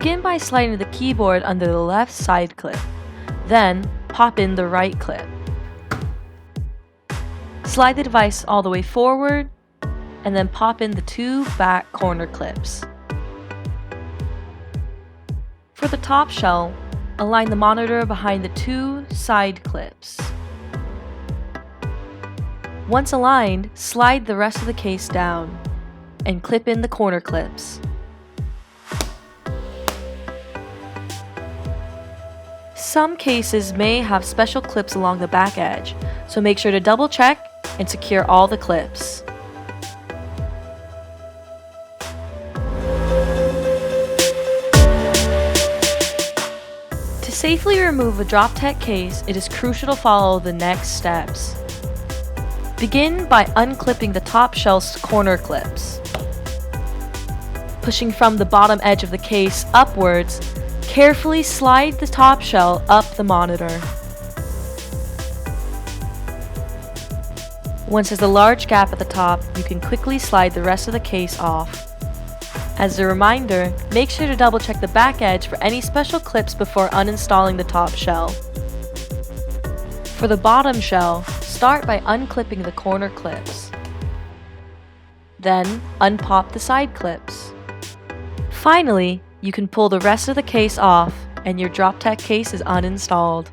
Begin by sliding the keyboard under the left side clip. Then, pop in the right clip. Slide the device all the way forward, and then pop in the 2 back corner clips. For the top shell, align the monitor behind the 2 side clips. Once aligned, slide the rest of the case down and clip in the corner clips. Some cases may have special clips along the back edge, so make sure to double check and secure all the clips. To safely remove a DropTech case, it is crucial to follow the next steps. Begin by unclipping the top shell's corner clips. Pushing from the bottom edge of the case upwards, carefully slide the top shell up the monitor. Once there's a large gap at the top, you can quickly slide the rest of the case off. As a reminder, make sure to double check the back edge for any special clips before uninstalling the top shell. For the bottom shell, start by unclipping the corner clips. Then, unpop the side clips. Finally, you can pull the rest of the case off and your DropTech case is uninstalled.